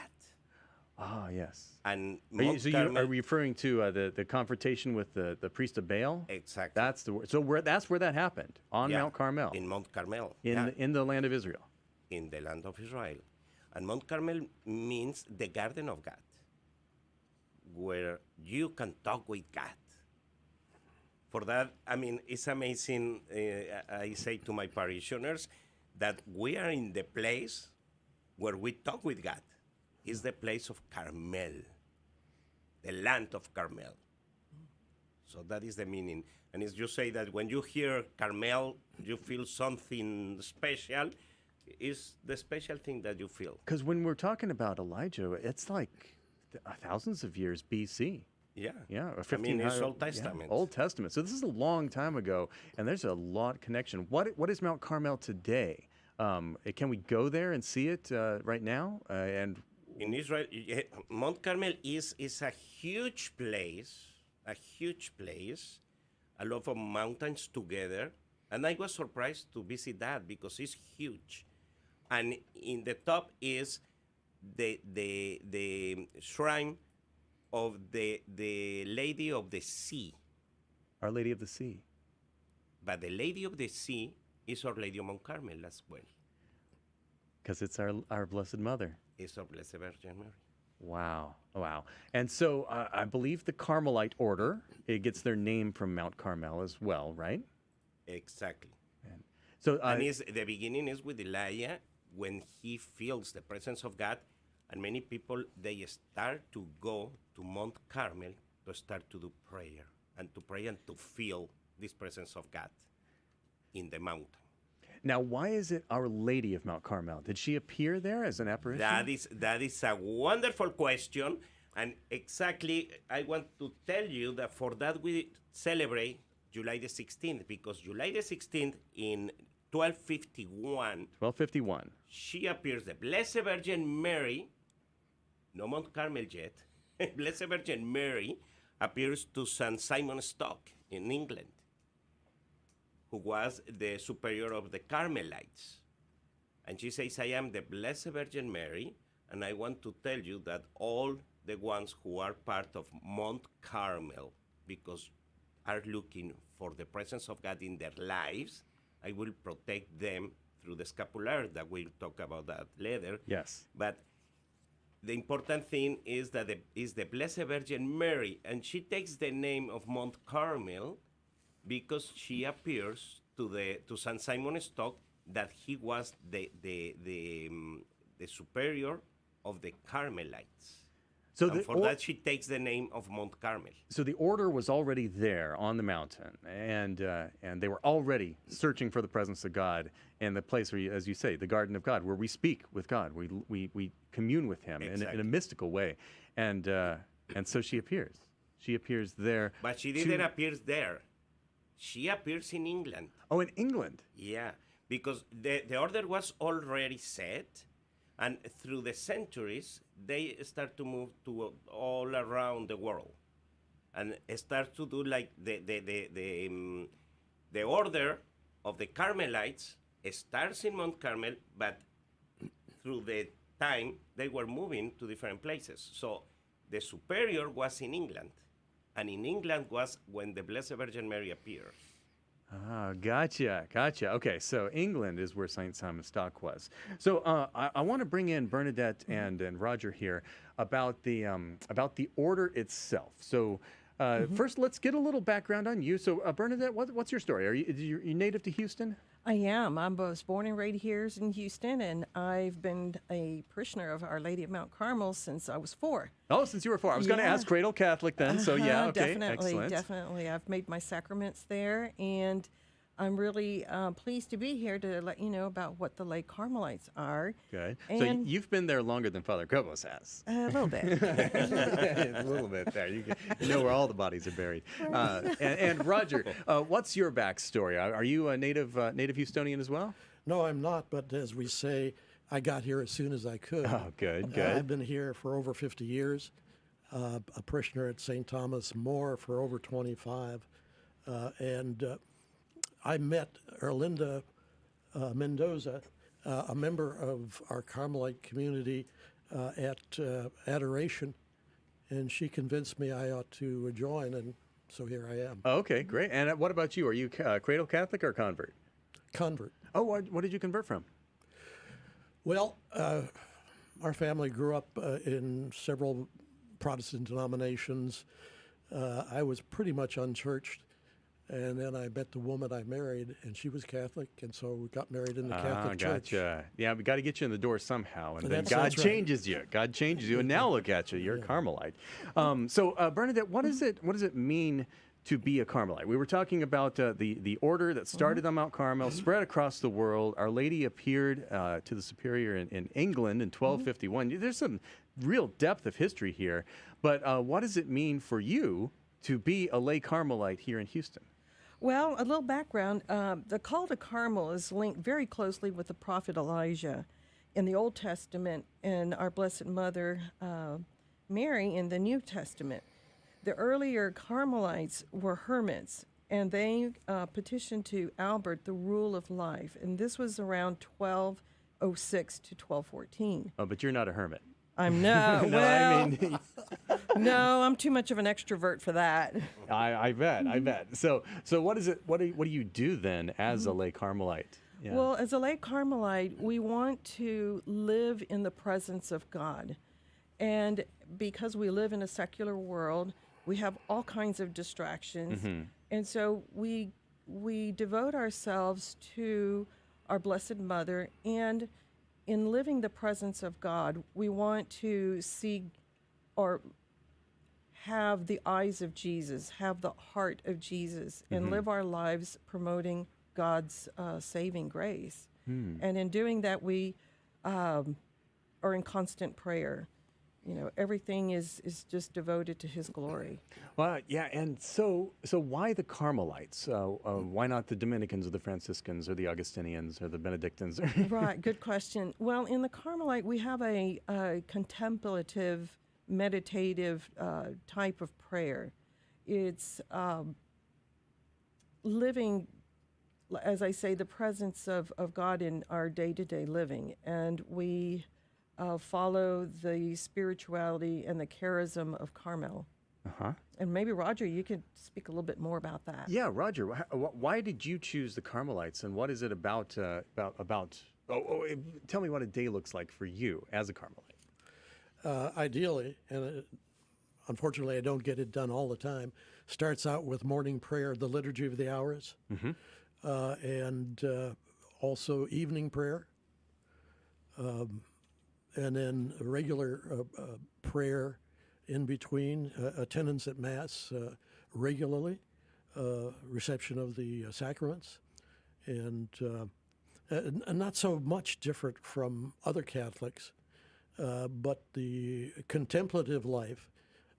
Ah, yes. And you are referring to the confrontation with the priest of Baal? Exactly. That's the word. So that's where that happened, on Mount Carmel. In Mount Carmel. In the land of Israel. In the land of Israel. And Mount Carmel means the garden of God, where you can talk with God. For that, I mean, it's amazing. I say to my parishioners that we are in the place where we talk with God. Is the place of Carmel, the land of Carmel. So that is the meaning. And as you say that when you hear Carmel, you feel something special. Is the special thing that you feel. Because when we're talking about Elijah, it's like thousands of years BC. Yeah. Yeah. I mean, it's Old Testament. Yeah, Old Testament. So this is a long time ago, and there's a lot of connection. What is Mount Carmel today? Can we go there and see it right now? In Israel, Mount Carmel is a huge place, a lot of mountains together. And I was surprised to visit that because it's huge. And in the top is the shrine of the Lady of the Sea. Our Lady of the Sea. But the Lady of the Sea is Our Lady of Mount Carmel as well. Because it's our Blessed Mother. It's our Blessed Virgin Mary. Wow. And so I believe the Carmelite order, it gets their name from Mount Carmel as well, right? Exactly. And the beginning is with Elijah when he feels the presence of God, and many people, they start to go to Mount Carmel to start to do prayer and to pray and to feel this presence of God in the mountain. Now, why is it Our Lady of Mount Carmel? Did she appear there as an apparition? That is a wonderful question, and exactly I want to tell you that for that we celebrate July the 16th, because July the 16th in 1251, she appears, the Blessed Virgin Mary, no Mount Carmel yet, Blessed Virgin Mary appears to St. Simon Stock in England, who was the superior of the Carmelites. And she says, I am the Blessed Virgin Mary, and I want to tell you that all the ones who are part of Mount Carmel, because are looking for the presence of God in their lives, I will protect them through the Scapular, that we'll talk about that later. Yes. But the important thing is that is the Blessed Virgin Mary, and she takes the name of Mount Carmel because she appears to St. Simon Stock that he was the superior of the Carmelites. So and for that, she takes the name of Mount Carmel. So the order was already there on the mountain, and they were already searching for the presence of God in the place where, as you say, the Garden of God, where we speak with God, we commune with Him in a mystical way, and so she appears. She appears there. But she didn't appear there. She appears in England. Oh, in England? Yeah, because the order was already set. And through the centuries, they start to move to all around the world, and start to do like the order of the Carmelites starts in Mount Carmel, but through the time they were moving to different places. So the superior was in England, and in England was when the Blessed Virgin Mary appeared. Ah, gotcha. Okay, so England is where St. Simon Stock was. So I want to bring in Bernadette and Roger here about the order itself. So first, let's get a little background on you. So Bernadette, what's your story? Are you native to Houston? I am. I was born and raised here in Houston, and I've been a parishioner of Our Lady of Mount Carmel since I was 4. Oh, since you were 4. I was going to ask Cradle Catholic then, so yeah, okay, excellent. Definitely. I've made my sacraments there, and I'm really pleased to be here to let you know about what the lay Carmelites are. Good. So you've been there longer than Father Cobos has. A little bit. A little bit there. You know where all the bodies are buried. And Roger, what's your backstory? Are you a native Houstonian as well? No, I'm not, but as we say, I got here as soon as I could. Oh, good. I've been here for over 50 years, a parishioner at St. Thomas More for over 25, and I met Erlinda Mendoza, a member of our Carmelite community at Adoration, and she convinced me I ought to join, and so here I am. Okay, great. And what about you? Are you Cradle Catholic or convert? Convert. Oh, what did you convert from? Well, our family grew up in several Protestant denominations. I was pretty much unchurched. And then I met the woman I married, and she was Catholic, and so we got married in the Catholic Church. Gotcha. Yeah, we got to get you in the door somehow, and then That's God right. changes you. God changes you, and now look at you. You're a Carmelite. So, Bernadette, what does it mean to be a Carmelite? We were talking about the order that started on Mount Carmel, spread across the world. Our Lady appeared to the Superior in England in 1251. There's some real depth of history here, but what does it mean for you to be a lay Carmelite here in Houston? Well, a little background. The call to Carmel is linked very closely with the prophet Elijah in the Old Testament and our Blessed Mother Mary in the New Testament. The earlier Carmelites were hermits, and they petitioned to Albert the rule of life, and this was around 1206 to 1214. Oh, but you're not a hermit. I'm not. No, well, I mean, no, I'm too much of an extrovert for that. I bet. So what is it? What do you do then as a lay Carmelite? Yeah. Well, as a lay Carmelite, we want to live in the presence of God, and because we live in a secular world, we have all kinds of distractions, and so we devote ourselves to our Blessed Mother, and in living the presence of God, we want to see or have the eyes of Jesus, have the heart of Jesus, and live our lives promoting God's saving grace. And in doing that, we are in constant prayer. You know, everything is just devoted to His glory. Well, yeah, and so why the Carmelites? Why not the Dominicans or the Franciscans or the Augustinians or the Benedictines? Right, good question. Well, in the Carmelite, we have a contemplative, meditative type of prayer. It's living, as I say, the presence of God in our day-to-day living, and we follow the spirituality and the charism of Carmel. And maybe, Roger, you could speak a little bit more about that. Yeah, Roger, why did you choose the Carmelites, and what is it about tell me what a day looks like for you as a Carmelite. Ideally, and unfortunately I don't get it done all the time, starts out with morning prayer, the Liturgy of the Hours, and also evening prayer, and then regular prayer in between, attendance at Mass regularly, reception of the sacraments, and not so much different from other Catholics, but the contemplative life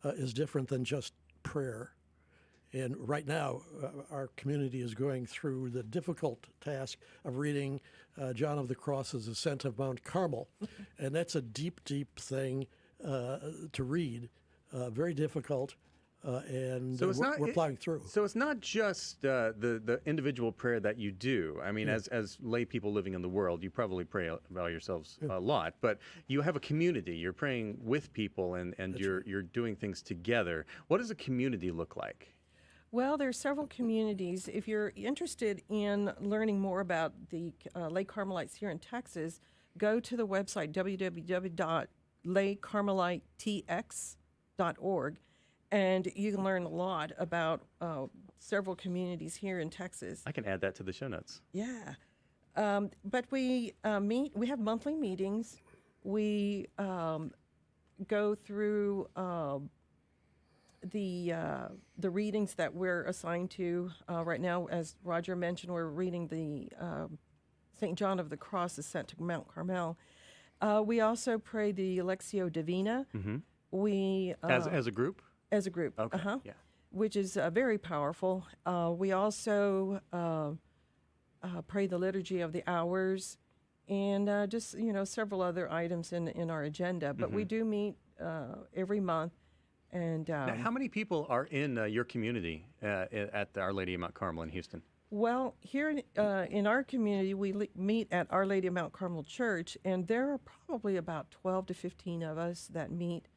is different than just prayer. And right now, our community is going through the difficult task of reading John of the Cross's Ascent of Mount Carmel. And that's a deep, deep thing to read, very difficult, and So we're plowing through. So it's not just the individual prayer that you do. I mean, as lay people living in the world, you probably pray about yourselves a lot, but you have a community. You're praying with people, and you're doing things together. What does a community look like? Well, there are several communities. If you're interested in learning more about the lay Carmelites here in Texas, go to the website www.laycarmelitetx.org, and you can learn a lot about several communities here in Texas. I can add that to the show notes. Yeah. But we meet. We have monthly meetings. We go through the readings that we're assigned to. Right now, as Roger mentioned, we're reading the St. John of the Cross is sent to Mount Carmel. We also pray the Lectio Divina. Mm-hmm. We as a group. As a group. Okay. Yeah. Which is very powerful. We also pray the Liturgy of the Hours, and just several other items in our agenda. But we do meet every month. And now, how many people are in your community at Our Lady of Mount Carmel in Houston? Well, here in our community, we meet at Our Lady of Mount Carmel Church, and there are probably about 12 to 15 of us that meet.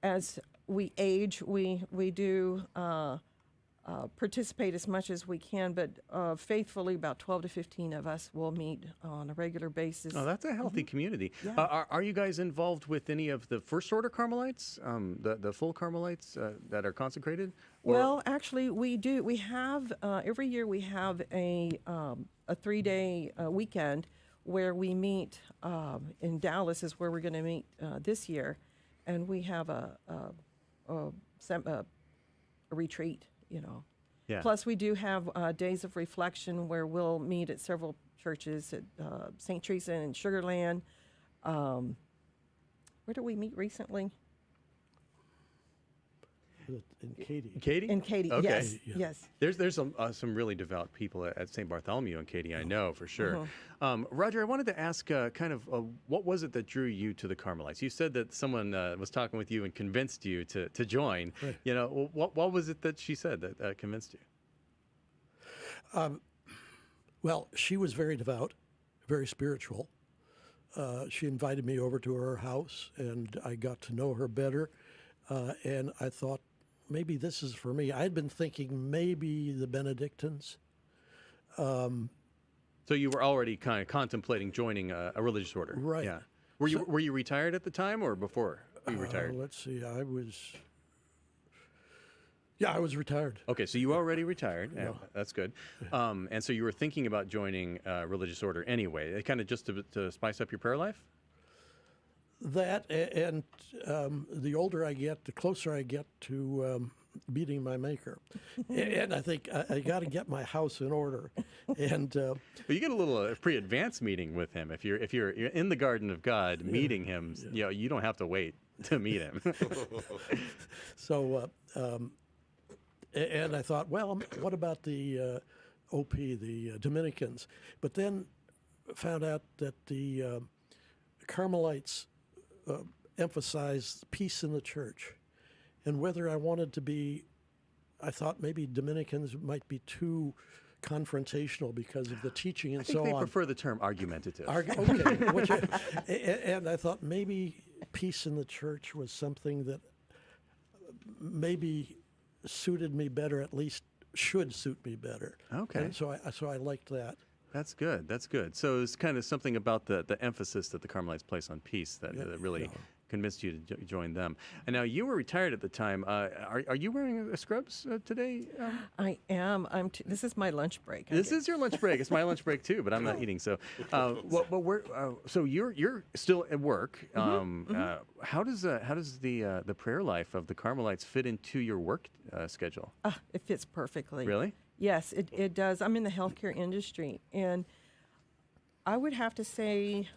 As we age, we do participate as much as we can, but faithfully, about 12 to 15 of us will meet on a regular basis. Oh, that's a healthy community. Yeah. Are you guys involved with any of the First Order Carmelites, the full Carmelites that are consecrated? Or? Well, actually, we do. We have every year we have a 3-day weekend where we meet in Dallas is where we're going to meet this year, and we have a retreat. Yeah. Plus, we do have days of reflection where we'll meet at several churches at St. Teresa and Sugar Land. Where did we meet recently? In Katy. Katy? In Katy, okay. yes. Yeah. Yes. There's some really devout people at St. Bartholomew in Katy, I know for sure. Roger, I wanted to ask what was it that drew you to the Carmelites? You said that someone was talking with you and convinced you to join. Right. What was it that she said that convinced you? Well, she was very devout, very spiritual. She invited me over to her house, and I got to know her better. And I thought, maybe this is for me. I'd been thinking maybe the Benedictines. So you were already kind of contemplating joining a religious order, right? Yeah. Were you retired at the time or before you retired? Let's see. I was retired. Okay, so you already retired. Yeah. That's good. And so you were thinking about joining a religious order anyway, kind of just to spice up your prayer life? That, and the older I get, the closer I get to beating my maker. And I think I got to get my house in order. And well, you get a little pre-advanced meeting with him. If you're in the garden of God, meeting him, you don't have to wait to meet him. So, and I thought, well, what about the OP, the Dominicans? But then found out that the Carmelites emphasize peace in the church. And whether I wanted to be, I thought maybe Dominicans might be too confrontational because of the teaching and so on. I think they prefer the term argumentative. Okay. And I thought maybe peace in the church was something that maybe suited me better, at least should suit me better. Okay. And so I liked that. That's good. That's good. So it's kind of something about the emphasis that the Carmelites place on peace that really convinced you to join them. And now you were retired at the time. Are you wearing scrubs today? I am. This is my lunch break. This is your lunch break. It's my lunch break too, but I'm not eating. So, so you're still at work. How does the prayer life of the Carmelites fit into your work schedule? It fits perfectly. Really? Yes, it does. I'm in the healthcare industry, and I would have to say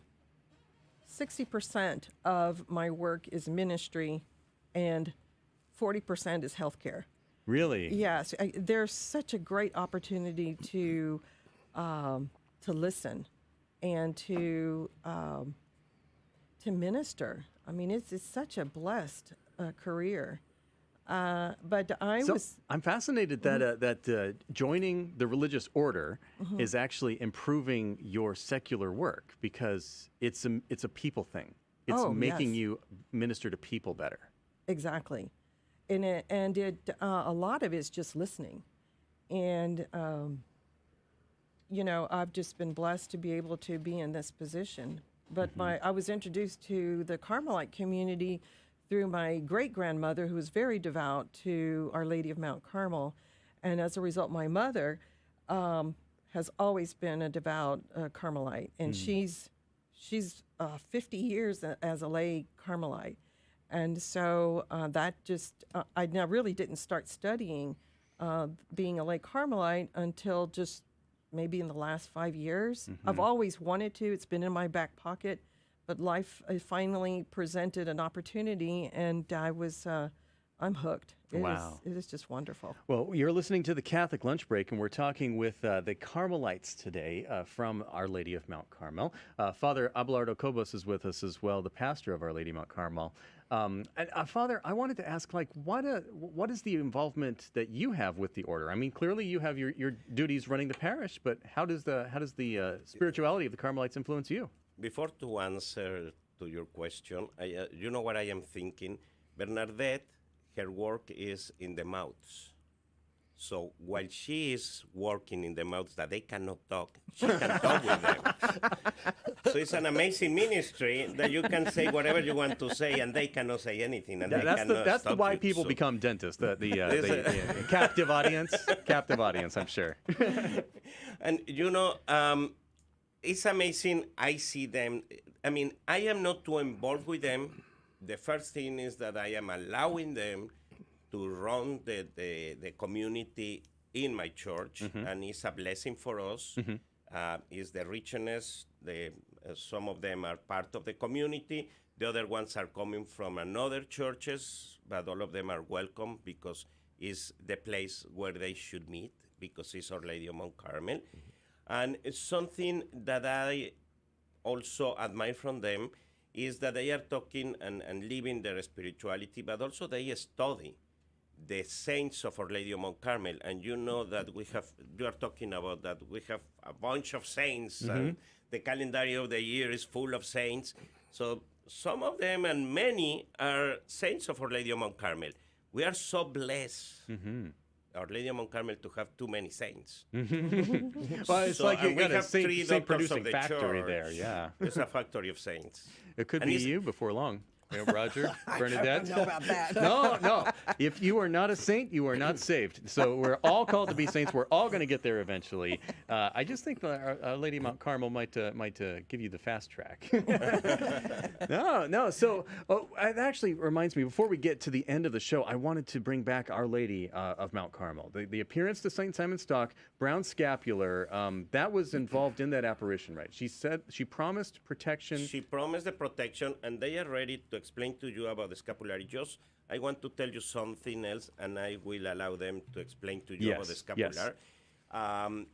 60% of my work is ministry and 40% is healthcare. Really? Yes. There's such a great opportunity to listen and to minister. I mean, it's such a blessed career. But I'm fascinated that joining the religious order is actually improving your secular work because it's a people thing. It's making you minister to people better. Exactly, and a lot of it is just listening, and I've just been blessed to be able to be in this position. But I was introduced to the Carmelite community through my great-grandmother, who was very devout to Our Lady of Mount Carmel. And as a result, my mother has always been a devout Carmelite, and she's 50 years as a lay Carmelite. And so that just, I now really didn't start studying being a lay Carmelite until just maybe in the last 5 years. I've always wanted to. It's been in my back pocket, but life finally presented an opportunity, and I'm hooked. It is just wonderful. Well, you're listening to the Catholic Lunch Break, and we're talking with the Carmelites today from Our Lady of Mount Carmel. Father Abelardo Cobos is with us as well, the pastor of Our Lady of Mount Carmel. And Father, I wanted to ask, what is the involvement that you have with the order? I mean, clearly you have your duties running the parish, but how does the spirituality of the Carmelites influence you? Before to answer to your question, you know what I am thinking? Bernadette, her work is in the mouths. So while she is working in the mouths that they cannot talk, she can talk with them. So it's an amazing ministry that you can say whatever you want to say, and they cannot say anything. And that's why people become dentists. The captive audience, I'm sure. And it's amazing. I see them. I mean, I am not too involved with them. The first thing is that I am allowing them to run the community in my church, and it's a blessing for us. It's the richness. Some of them are part of the community. The other ones are coming from another churches, but all of them are welcome because it's the place where they should meet, because it's Our Lady of Mount Carmel. And it's something that I also admire from them is that they are talking and living their spirituality, but also they study the saints of Our Lady of Mount Carmel. And you know that you are talking about that we have a bunch of saints, and the calendar of the year is full of saints. So some of them and many are saints of Our Lady of Mount Carmel. We are so blessed, Our Lady of Mount Carmel, to have too many saints. Well, it's like you got a saint producing factory there, yeah. It's a factory of saints. It could be you before long. Roger, Bernadette. I don't know about that. No. If you are not a saint, you are not saved. So we're all called to be saints. We're all going to get there eventually. I just think Our Lady of Mount Carmel might give you the fast track. No. So it actually reminds me, before we get to the end of the show, I wanted to bring back Our Lady of Mount Carmel. The appearance to St. Simon's Stock, brown scapular, that was involved in that apparition, right? She promised protection. She promised the protection, and they are ready to explain to you about the scapulary. Just, I want to tell you something else, and I will allow them to explain to you about the scapular. Yes. I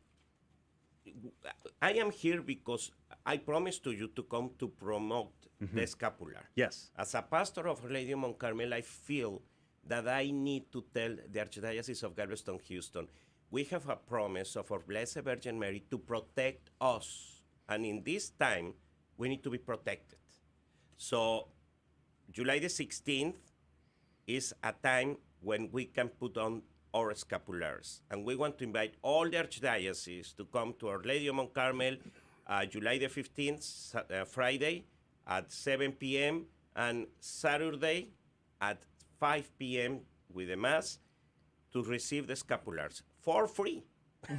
am here because I promised to you to come to promote the scapular. Yes. As a pastor of Our Lady of Mount Carmel, I feel that I need to tell the Archdiocese of Galveston, Houston, we have a promise of our Blessed Virgin Mary to protect us. And in this time, we need to be protected. So July the 16th is a time when we can put on our scapulars. And we want to invite all the archdioceses to come to Our Lady of Mount Carmel July the 15th, Friday at 7 p.m. and Saturday at 5 p.m. with the Mass to receive the scapulars for free. Yeah,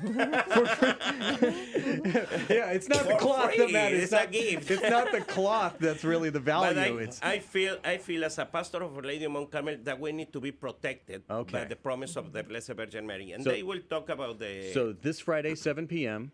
it's not the cloth that matters. It's a gift. It's not the cloth that's really the value. But I feel as a pastor of Our Lady of Mount Carmel that we need to be protected by the promise of the Blessed Virgin Mary. And they will talk about the... So this Friday, 7 p.m.,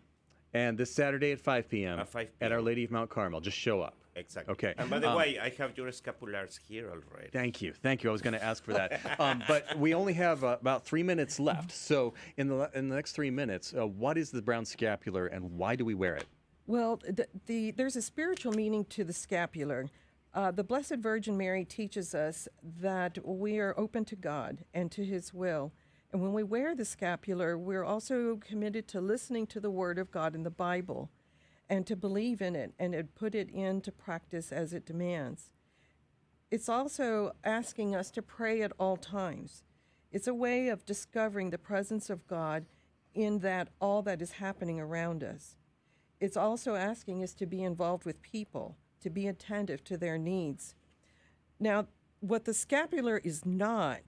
and this Saturday at 5 p.m. At Our Lady of Mount Carmel. Just show up. Exactly. Okay. And by the way, I have your scapulars here already. Thank you. I was going to ask for that. But we only have about 3 minutes left. So in the next 3 minutes, what is the brown scapular and why do we wear it? Well, there's a spiritual meaning to the scapular. The Blessed Virgin Mary teaches us that we are open to God and to His will. And when we wear the scapular, we're also committed to listening to the Word of God in the Bible, and to believe in it and to put it into practice as it demands. It's also asking us to pray at all times. It's a way of discovering the presence of God in that all that is happening around us. It's also asking us to be involved with people, to be attentive to their needs. Now, what the scapular is not,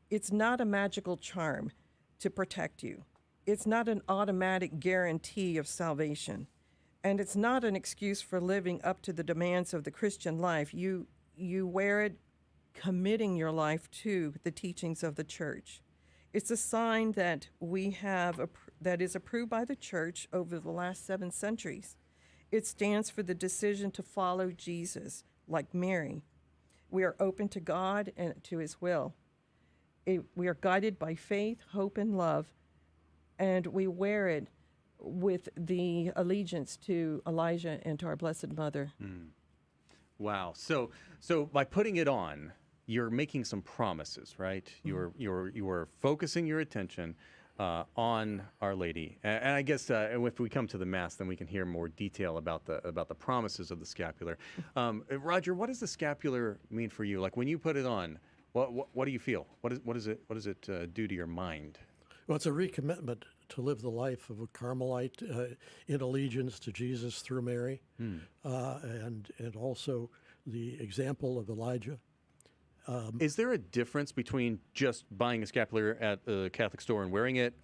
it's not a magical charm to protect you. it's not an automatic guarantee of salvation. And it's not an excuse for living up to the demands of the Christian life. You wear it committing your life to the teachings of the church. It's a sign that we have that is approved by the church over the last 7 centuries. It stands for the decision to follow Jesus, like Mary. We are open to God and to his will. We are guided by faith, hope, and love, and we wear it with the allegiance to Elijah and to our Blessed Mother. Wow. So by putting it on, you're making some promises, right? You're focusing your attention on Our Lady, and I guess if we come to the Mass, then we can hear more detail about the promises of the scapular. Roger, what does the scapular mean for you? Like when you put it on, what do you feel? What does it do to your mind? Well, it's a recommitment to live the life of a Carmelite in allegiance to Jesus through Mary, and also the example of Elijah. Is there a difference between just buying a scapular at the Catholic store and wearing it,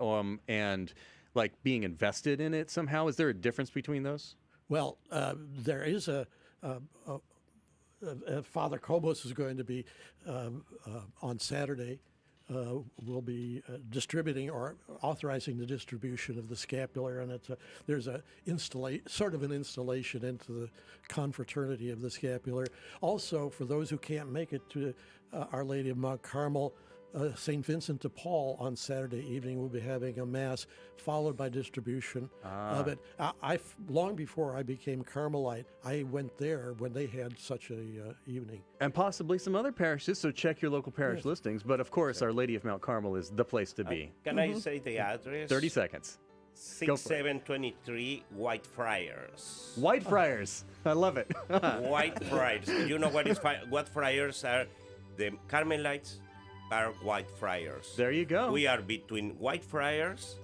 and like being invested in it somehow? Is there a difference between those? Well, there is Father Kobos is going to be on Saturday. Will be distributing or authorizing the distribution of the scapular, and there's an installation into the confraternity of the scapular. Also, for those who can't make it to Our Lady of Mount Carmel, St. Vincent de Paul on Saturday evening will be having a Mass followed by distribution of it. Long before I became Carmelite, I went there when they had such a evening. And possibly some other parishes, so check your local parish listings. But of course, Our Lady of Mount Carmel is the place to be. Can I say the address? 30 seconds. 6723 Whitefriars. Whitefriars. I love it. Whitefriars. You know what friars are? The Carmelites are Whitefriars. There you go. We are between Whitefriars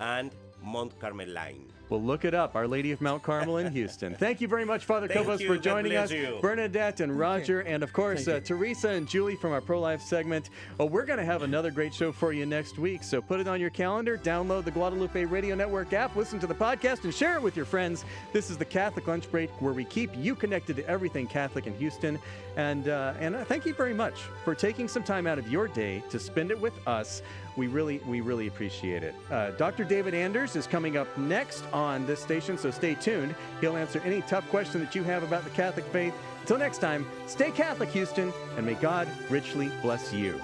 and Mount Carmeline. Well, look it up, Our Lady of Mount Carmel in Houston. Thank you very much, Father Kobos, for joining us. Bernadette and Roger, and of course, Teresa and Julie from our Pro-Life segment. We're going to have another great show for you next week, so put it on your calendar, download the Guadalupe Radio Network app, listen to the podcast, and share it with your friends. This is the Catholic Lunch Break, where we keep you connected to everything Catholic in Houston. And thank you very much for taking some time out of your day to spend it with us. We really appreciate it. Dr. David Anders is coming up next on this station, so stay tuned. He'll answer any tough question that you have about the Catholic faith. Until next time, stay Catholic, Houston, and may God richly bless you.